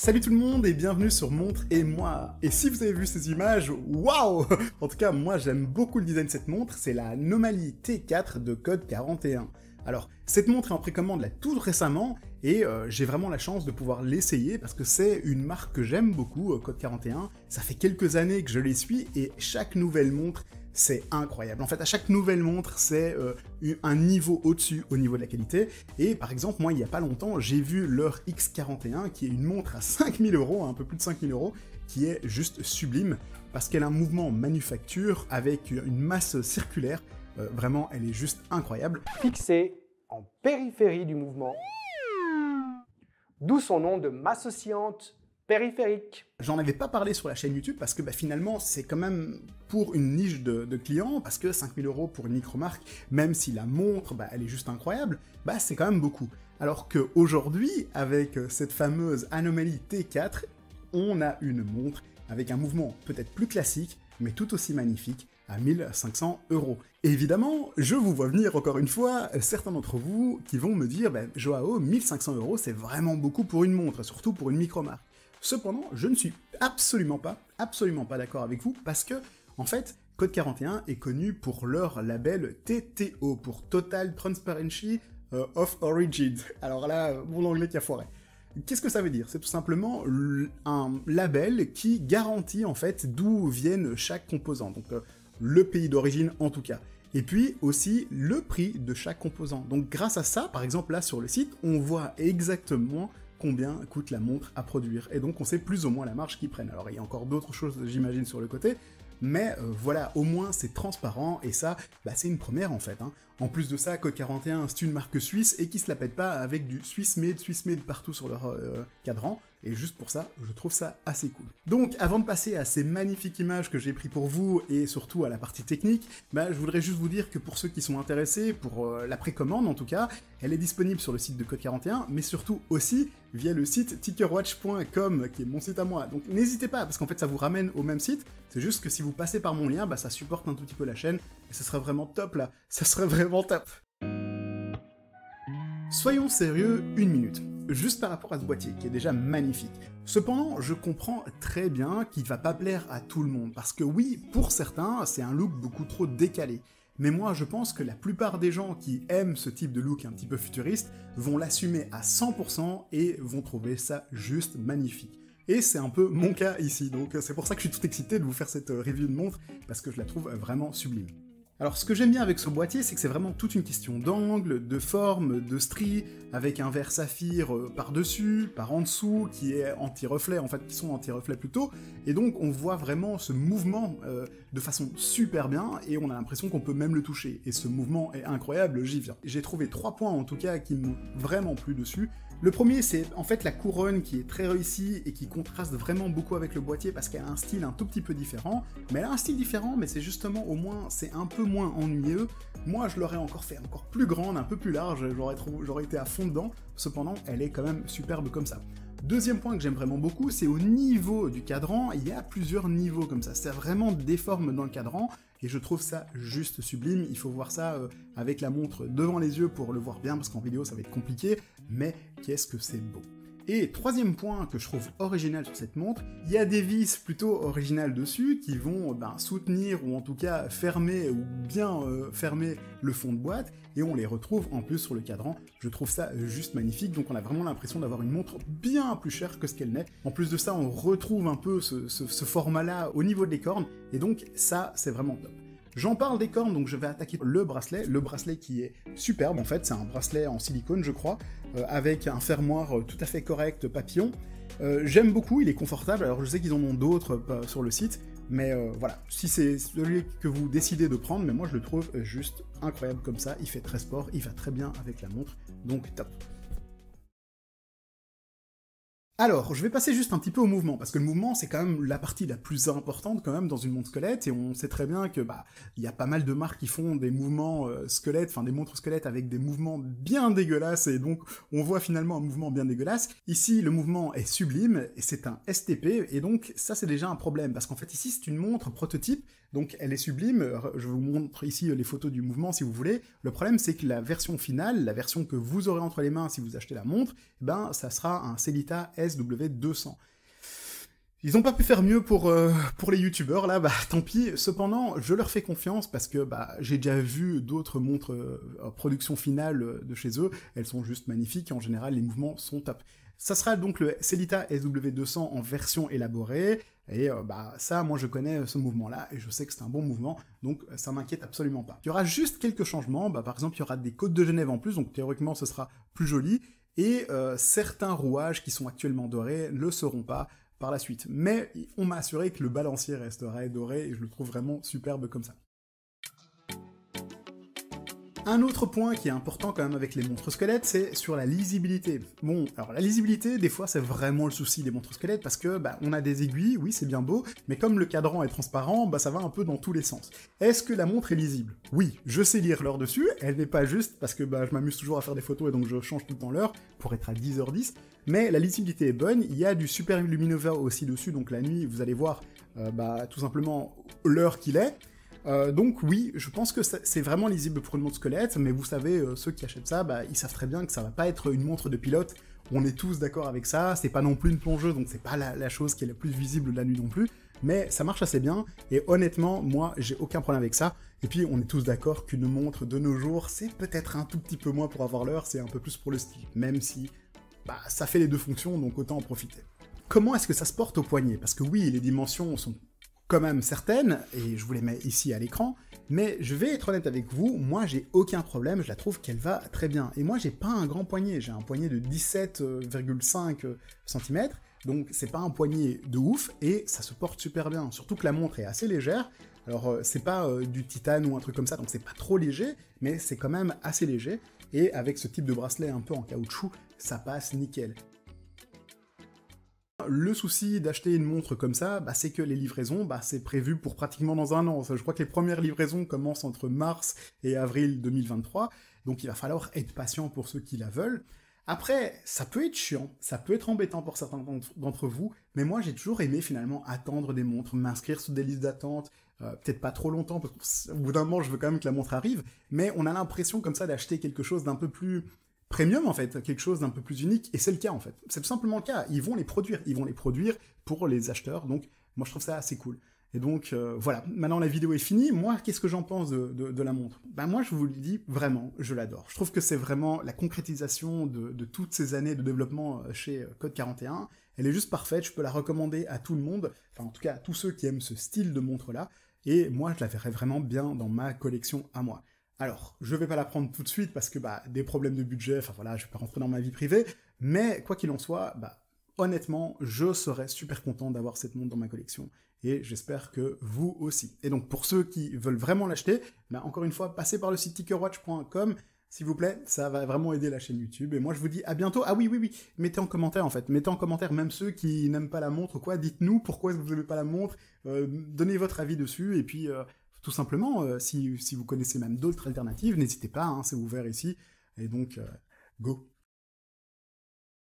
Salut tout le monde et bienvenue sur Montre et moi. Et si vous avez vu ces images, waouh! En tout cas, moi j'aime beaucoup le design de cette montre, c'est la Anomaly T4 de Code 41. Alors, cette montre est en précommande là tout récemment et j'ai vraiment la chance de pouvoir l'essayer parce que c'est une marque que j'aime beaucoup, Code 41. Ça fait quelques années que je les suis et chaque nouvelle montre, c'est incroyable. En fait, à chaque nouvelle montre, c'est un niveau au-dessus au niveau de la qualité. Et par exemple, moi, il n'y a pas longtemps, j'ai vu leur X41, qui est une montre à 5000 €, un peu plus de 5000 €, qui est juste sublime, parce qu'elle a un mouvement manufacture avec une masse circulaire. Vraiment, elle est juste incroyable. Fixée en périphérie du mouvement, d'où son nom de masse oscillante périphérique. J'en avais pas parlé sur la chaîne YouTube parce que finalement c'est quand même pour une niche de clients, parce que 5000 € pour une micro-marque, même si la montre elle est juste incroyable, c'est quand même beaucoup. Alors qu'aujourd'hui, avec cette fameuse Anomaly T4, on a une montre avec un mouvement peut-être plus classique, mais tout aussi magnifique, à 1500 €. Et évidemment, je vous vois venir encore une fois, certains d'entre vous qui vont me dire Joao, 1500 € c'est vraiment beaucoup pour une montre, surtout pour une micro-marque. Cependant, je ne suis absolument pas d'accord avec vous, parce que, en fait, Code 41 est connu pour leur label TTO, pour Total Transparency of Origin. Alors là, mon anglais qui a foiré. Qu'est-ce que ça veut dire? C'est tout simplement un label qui garantit, en fait, d'où viennent chaque composant, donc le pays d'origine en tout cas. Et puis aussi le prix de chaque composant. Donc grâce à ça, par exemple là sur le site, on voit exactement combien coûte la montre à produire, et donc on sait plus ou moins la marge qu'ils prennent. Alors il y a encore d'autres choses, j'imagine, sur le côté, mais voilà, au moins c'est transparent, et ça, c'est une première en fait. En plus de ça, Code 41, c'est une marque suisse, et qui se la pète pas avec du Swiss made partout sur leur cadran, et juste pour ça, je trouve ça assez cool. Donc, avant de passer à ces magnifiques images que j'ai pris pour vous, et surtout à la partie technique, je voudrais juste vous dire que pour ceux qui sont intéressés, pour la précommande en tout cas, elle est disponible sur le site de Code 41, mais surtout aussi via le site tickerwatch.com, qui est mon site à moi. Donc n'hésitez pas, parce qu'en fait ça vous ramène au même site, c'est juste que si vous passez par mon lien, ça supporte un tout petit peu la chaîne, et ce serait vraiment top là, ça serait vraiment top. Soyons sérieux une minute, juste par rapport à ce boîtier, qui est déjà magnifique. Cependant, je comprends très bien qu'il va pas plaire à tout le monde, parce que oui, pour certains, c'est un look beaucoup trop décalé. Mais moi, je pense que la plupart des gens qui aiment ce type de look un petit peu futuriste vont l'assumer à 100% et vont trouver ça juste magnifique. Et c'est un peu mon cas ici, donc c'est pour ça que je suis tout excité de vous faire cette review de montre, parce que je la trouve vraiment sublime. Alors ce que j'aime bien avec ce boîtier, c'est que c'est vraiment toute une question d'angle, de forme, de stries, avec un verre saphir par-dessus, par en dessous, qui est anti-reflet, en fait, qui sont anti-reflet plutôt, et donc on voit vraiment ce mouvement de façon super bien, et on a l'impression qu'on peut même le toucher, et ce mouvement est incroyable, j'y viens. J'ai trouvé 3 points en tout cas qui m'ont vraiment plu dessus. Le premier, c'est en fait la couronne qui est très réussie et qui contraste vraiment beaucoup avec le boîtier parce qu'elle a un style un tout petit peu différent. Mais elle a un style différent, mais c'est justement au moins, c'est un peu moins ennuyeux. Moi, je l'aurais encore fait encore plus grande, un peu plus large, j'aurais été à fond dedans. Cependant, elle est quand même superbe comme ça. Deuxième point que j'aime vraiment beaucoup, c'est au niveau du cadran, il y a plusieurs niveaux comme ça. C'est vraiment des formes dans le cadran, et je trouve ça juste sublime. Il faut voir ça avec la montre devant les yeux pour le voir bien, parce qu'en vidéo ça va être compliqué, mais qu'est-ce que c'est beau. Et troisième point que je trouve original sur cette montre, il y a des vis plutôt originales dessus qui vont soutenir ou en tout cas fermer ou bien fermer le fond de boîte, et on les retrouve en plus sur le cadran. Je trouve ça juste magnifique, donc on a vraiment l'impression d'avoir une montre bien plus chère que ce qu'elle n'est. En plus de ça, on retrouve un peu ce format-là au niveau des cornes, et donc ça, c'est vraiment top. J'en parle des cornes, donc je vais attaquer le bracelet qui est superbe en fait, c'est un bracelet en silicone je crois, avec un fermoir tout à fait correct, papillon. J'aime beaucoup, il est confortable, alors je sais qu'ils en ont d'autres sur le site, mais voilà, si c'est celui que vous décidez de prendre, mais moi je le trouve juste incroyable comme ça, il fait très sport, il va très bien avec la montre, donc top. Alors, je vais passer juste un petit peu au mouvement, parce que le mouvement, c'est quand même la partie la plus importante quand même dans une montre squelette, et on sait très bien que il y a pas mal de marques qui font des mouvements squelettes, enfin des montres squelettes avec des mouvements bien dégueulasses, et donc on voit finalement un mouvement bien dégueulasse. Ici, le mouvement est sublime, et c'est un STP, et donc ça c'est déjà un problème, parce qu'en fait ici c'est une montre prototype, Donc elle est sublime, je vous montre ici les photos du mouvement si vous voulez. Le problème c'est que la version finale, la version que vous aurez entre les mains si vous achetez la montre, ben ça sera un Sellita SW200. Ils n'ont pas pu faire mieux pour les youtubeurs, là, bah tant pis. Cependant, je leur fais confiance parce que bah, j'ai déjà vu d'autres montres production finale de chez eux. Elles sont juste magnifiques et en général, les mouvements sont top. Ça sera donc le Sellita SW200 en version élaborée. Et bah ça, moi je connais ce mouvement-là et je sais que c'est un bon mouvement, donc ça m'inquiète absolument pas. Il y aura juste quelques changements, bah, par exemple il y aura des côtes de Genève en plus, donc théoriquement ce sera plus joli, et certains rouages qui sont actuellement dorés ne le seront pas par la suite. Mais on m'a assuré que le balancier resterait doré et je le trouve vraiment superbe comme ça. Un autre point qui est important quand même avec les montres squelettes, c'est sur la lisibilité. Bon, alors la lisibilité, des fois c'est vraiment le souci des montres squelettes parce que bah, on a des aiguilles, oui c'est bien beau, mais comme le cadran est transparent, bah ça va un peu dans tous les sens. Est-ce que la montre est lisible? Oui, je sais lire l'heure dessus, elle n'est pas juste parce que bah, je m'amuse toujours à faire des photos et donc je change tout le temps l'heure pour être à 10h10, mais la lisibilité est bonne, il y a du super luminova aussi dessus, donc la nuit vous allez voir bah, tout simplement l'heure qu'il est. Donc oui, je pense que c'est vraiment lisible pour une montre squelette, mais vous savez, ceux qui achètent ça, bah, ils savent très bien que ça va pas être une montre de pilote, on est tous d'accord avec ça, c'est pas non plus une plongeuse, donc c'est pas la chose qui est la plus visible la nuit non plus, mais ça marche assez bien, et honnêtement, moi, j'ai aucun problème avec ça, et puis on est tous d'accord qu'une montre de nos jours, c'est peut-être un tout petit peu moins pour avoir l'heure, c'est un peu plus pour le style, même si bah, ça fait les deux fonctions, donc autant en profiter. Comment est-ce que ça se porte au poignet? Parce que oui, les dimensions sont quand même certaines, et je vous les mets ici à l'écran, mais je vais être honnête avec vous, moi j'ai aucun problème, je la trouve qu'elle va très bien. Et moi j'ai pas un grand poignet, j'ai un poignet de 17,5 cm, donc c'est pas un poignet de ouf, et ça se porte super bien. Surtout que la montre est assez légère, alors c'est pas du titane ou un truc comme ça, donc c'est pas trop léger, mais c'est quand même assez léger, et avec ce type de bracelet un peu en caoutchouc, ça passe nickel. Le souci d'acheter une montre comme ça, bah, c'est que les livraisons, bah, c'est prévu pour pratiquement dans un an. Je crois que les premières livraisons commencent entre mars et avril 2023, donc il va falloir être patient pour ceux qui la veulent. Après, ça peut être chiant, ça peut être embêtant pour certains d'entre vous, mais moi j'ai toujours aimé finalement attendre des montres, m'inscrire sur des listes d'attente, peut-être pas trop longtemps, parce qu'au bout d'un moment je veux quand même que la montre arrive, mais on a l'impression comme ça d'acheter quelque chose d'un peu plus premium en fait, quelque chose d'un peu plus unique, et c'est le cas en fait. C'est tout simplement le cas, ils vont les produire pour les acheteurs, donc moi je trouve ça assez cool. Et donc voilà, maintenant la vidéo est finie, moi qu'est-ce que j'en pense de la montre? Ben moi je vous le dis, vraiment, je l'adore. Je trouve que c'est vraiment la concrétisation de toutes ces années de développement chez Code 41, elle est juste parfaite, je peux la recommander à tout le monde, enfin en tout cas à tous ceux qui aiment ce style de montre-là, et moi je la verrais vraiment bien dans ma collection à moi. Alors, je vais pas la prendre tout de suite parce que bah, des problèmes de budget, enfin voilà, je vais pas rentrer dans ma vie privée, mais quoi qu'il en soit, bah, honnêtement, je serais super content d'avoir cette montre dans ma collection, et j'espère que vous aussi. Et donc pour ceux qui veulent vraiment l'acheter, bah, encore une fois, passez par le site tickerwatch.com, s'il vous plaît, ça va vraiment aider la chaîne YouTube, et moi je vous dis à bientôt. Ah oui, mettez en commentaire en fait, mettez en commentaire même ceux qui n'aiment pas la montre ou quoi, dites-nous pourquoi vous n'aimez pas la montre, donnez votre avis dessus, et puis tout simplement, si vous connaissez même d'autres alternatives, n'hésitez pas, hein, c'est ouvert ici, et donc, go!